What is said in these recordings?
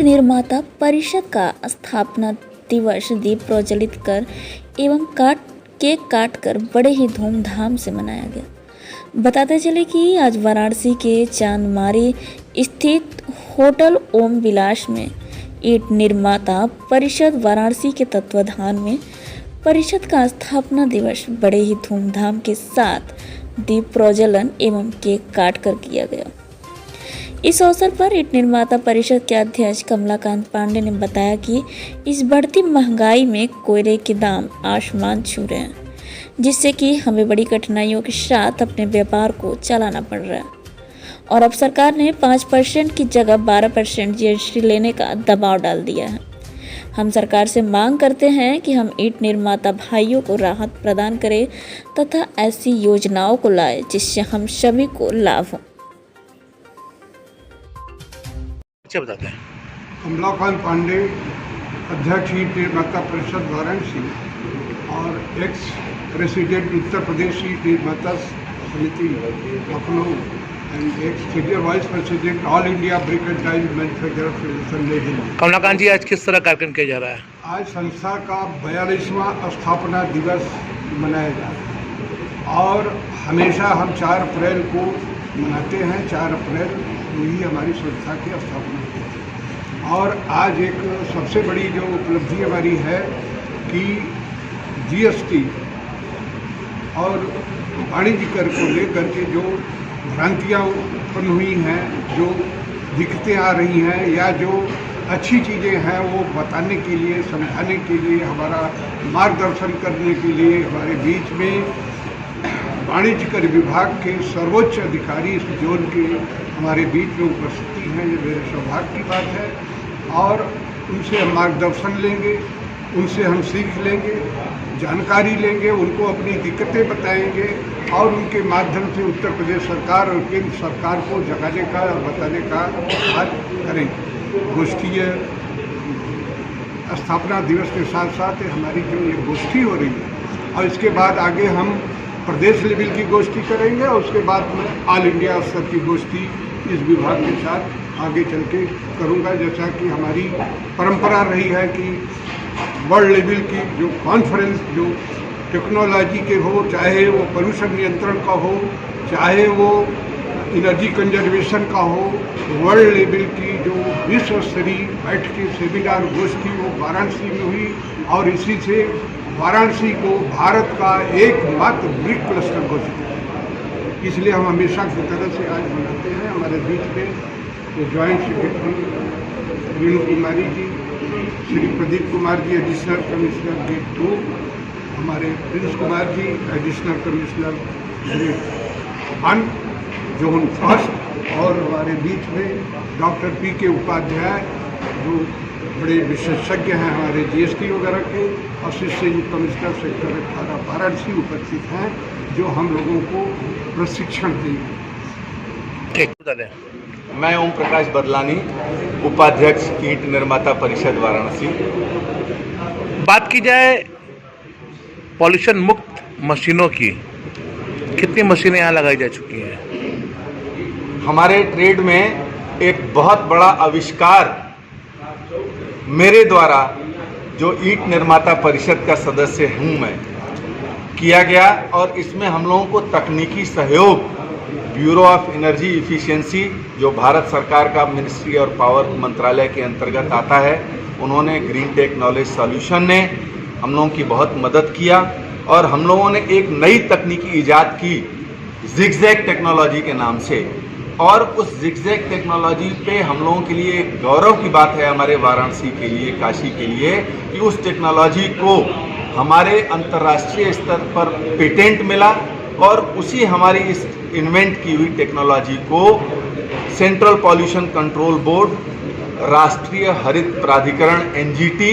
निर्माता परिषद का स्थापना दिवस दीप प्रज्वलित कर एवं केक काट कर बड़े ही धूमधाम से मनाया गया। बताते चले कि आज वाराणसी के चांदमारी स्थित होटल ओम विलास में ईंट निर्माता परिषद वाराणसी के तत्वाधान में परिषद का स्थापना दिवस बड़े ही धूमधाम के साथ दीप प्रज्वलन एवं केक काट कर किया गया। इस अवसर पर ईंट निर्माता परिषद के अध्यक्ष कमलाकांत पांडे ने बताया कि इस बढ़ती महंगाई में कोयले के दाम आसमान छू रहे हैं, जिससे कि हमें बड़ी कठिनाइयों के साथ अपने व्यापार को चलाना पड़ रहा है और अब सरकार ने 5% की जगह 12% जीएसटी लेने का दबाव डाल दिया है। हम सरकार से मांग करते हैं कि हम ईंट निर्माता भाइयों को राहत प्रदान करें तथा ऐसी योजनाओं को लाए जिससे हम सभी को लाभ हो। बताते हैं कमलाकांत पांडे, अध्यक्ष ईंट निर्माता परिषद वाराणसी और एक्स प्रेसिडेंट उत्तर प्रदेश ईंट निर्माता समिति Lucknow and x senior vice president all India brick and tile manufacturer federation नई दिल्ली। कमलाकांत जी, आज किस तरह कार्यक्रम किया जा रहा है? आज संस्था का 42वां स्थापना दिवस मनाया जा रहा है और हमेशा हम 4 अप्रैल को मनाते हैं। 4 अप्रैल यही हमारी संस्था की स्थापना है और आज एक सबसे बड़ी जो उपलब्धि हमारी है कि जीएसटी और वाणिज्य कर को लेकर के जो भ्रांतियाँ उत्पन्न हुई हैं, जो दिक्कतें आ रही हैं या जो अच्छी चीज़ें हैं वो बताने के लिए, समझाने के लिए, हमारा मार्गदर्शन करने के लिए हमारे बीच में वाणिज्य कर विभाग के सर्वोच्च अधिकारी इस जोन के हमारे बीच में उपस्थिति हैं। ये मेरे सौभाग्य की बात है और उनसे हम मार्गदर्शन लेंगे, उनसे हम सीख लेंगे, जानकारी लेंगे, उनको अपनी दिक्कतें बताएंगे और उनके माध्यम से उत्तर प्रदेश सरकार और केंद्र सरकार को जगाने का और बताने का बात करेंगे। गोष्ठीय स्थापना दिवस के साथ साथ हमारी जो ये गोष्ठी हो रही है और इसके बाद आगे हम प्रदेश लेवल की गोष्ठी करेंगे और उसके बाद में ऑल इंडिया स्तर की गोष्ठी इस विभाग के साथ आगे चल के करूँगा। जैसा कि हमारी परंपरा रही है कि वर्ल्ड लेवल की जो कॉन्फ्रेंस जो टेक्नोलॉजी के हो, चाहे वो पोल्यूशन नियंत्रण का हो, चाहे वो एनर्जी कंजर्वेशन का हो, वर्ल्ड लेवल की जो विश्व स्तरीय बैठकें सेमिनार गोष्ठी वो वाराणसी में हुई और इसी से वाराणसी को भारत का एकमात्र ब्रिक क्लस्टर घोषित है। इसलिए हम हमेशा की तरह से आज मनाते हैं। हमारे बीच में joint secretary वीणु Kumari ji, Shri Pradeep Kumar ji additional commissioner gate 2, हमारे Prince Kumar ji additional commissioner grade 1 zone 1 और हमारे बीच में डॉक्टर पी.के. उपाध्याय जो बड़े विशेषज्ञ हैं हमारे जीएसटी वगैरह के, असिस्टेंट कमिश्नर सेक्टर 18 वाराणसी उपस्थित हैं जो हम लोगों को प्रशिक्षण देंगे। मैं ओम प्रकाश बदलानी, उपाध्यक्ष ईंट निर्माता परिषद वाराणसी। बात की जाए पॉल्यूशन मुक्त मशीनों की, कितनी मशीनें यहाँ लगाई जा चुकी हैं? हमारे ट्रेड में एक बहुत बड़ा आविष्कार मेरे द्वारा, जो ईंट निर्माता परिषद का सदस्य हूँ मैं, किया गया और इसमें हम लोगों को तकनीकी सहयोग ब्यूरो ऑफ एनर्जी इफिशिएंसी जो भारत सरकार का मिनिस्ट्री और पावर मंत्रालय के अंतर्गत आता है, उन्होंने ग्रीन टेक नॉलेज सॉल्यूशन ने हम लोगों की बहुत मदद किया और हम लोगों ने एक नई तकनीकी ईजाद की जिगजैग टेक्नोलॉजी के नाम से। और उस जिगजैग टेक्नोलॉजी पे हम लोगों के लिए एक गौरव की बात है, हमारे वाराणसी के लिए, काशी के लिए, कि उस टेक्नोलॉजी को हमारे अंतर्राष्ट्रीय स्तर पर पेटेंट मिला और उसी हमारी इस इन्वेंट की हुई टेक्नोलॉजी को सेंट्रल पॉल्यूशन कंट्रोल बोर्ड, राष्ट्रीय हरित प्राधिकरण NGT,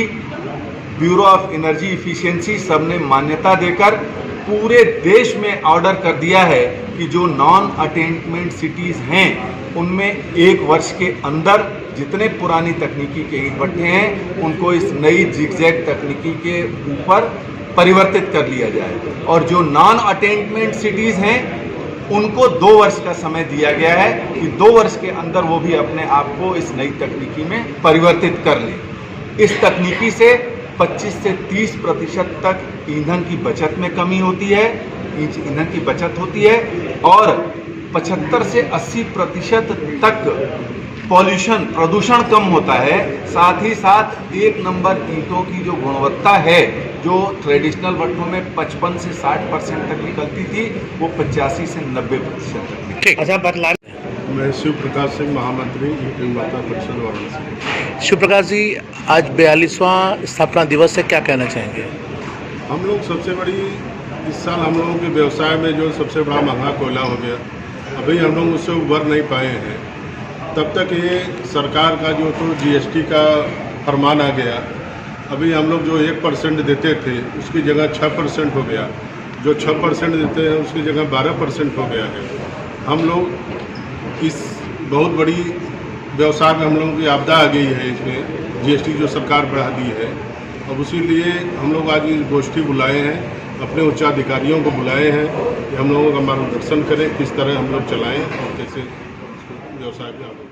bureau of energy efficiency सब ने मान्यता देकर पूरे देश में ऑर्डर कर दिया है कि जो नॉन अटेनमेंट सिटीज़ हैं उनमें 1 वर्ष के अंदर जितने पुरानी तकनीकी के ईंट भट्टे हैं उनको इस नई जिगजैग तकनीकी के ऊपर परिवर्तित कर लिया जाए और जो नॉन अटेनमेंट सिटीज़ हैं उनको 2 वर्ष का समय दिया गया है कि 2 वर्ष के अंदर वो भी अपने आप को इस नई तकनीकी में परिवर्तित कर ले। इस तकनीकी से 25 से 30% तक ईंधन की बचत में कमी होती है, ईंधन की बचत होती है और 75 से 80% तक प्रदूषण कम होता है। साथ ही साथ 1 नंबर ईंटों की जो गुणवत्ता है, जो ट्रेडिशनल भट्टों में 55 से 60% तक निकलती थी, वो 85 से 90% तक निकलती। ठीक। अच्छा बतला। मैं शिव प्रकाश सिंह, महामंत्री ईट निर्माता परिषद वाराणसी। शिव प्रकाश जी, आज 42वां स्थापना दिवस है, क्या कहना चाहेंगे? हम लोग सबसे बड़ी इस साल हम लोगों के व्यवसाय में जो सबसे बड़ा महंगा कोयला हो गया, अभी हम लोग उससे उबर नहीं पाए हैं। तब तक ये सरकार का जो तो GST का फरमान आ गया, अभी हम लोग जो 1% देते थे उसकी जगह 6% हो गया, जो 6% देते हैं उसकी जगह 12% हो गया है। हम लोग इस बहुत बड़ी व्यवसाय में हम लोगों की आपदा आ गई है, इसमें GST जो सरकार बढ़ा दी है। अब उसी लिए हम लोग आज इस गोष्ठी बुलाए हैं, अपने उच्चाधिकारियों को बुलाए हैं कि हम लोगों का मार्गदर्शन करें, किस तरह हम लोग चलाएं और कैसे व्यवसाय में आगे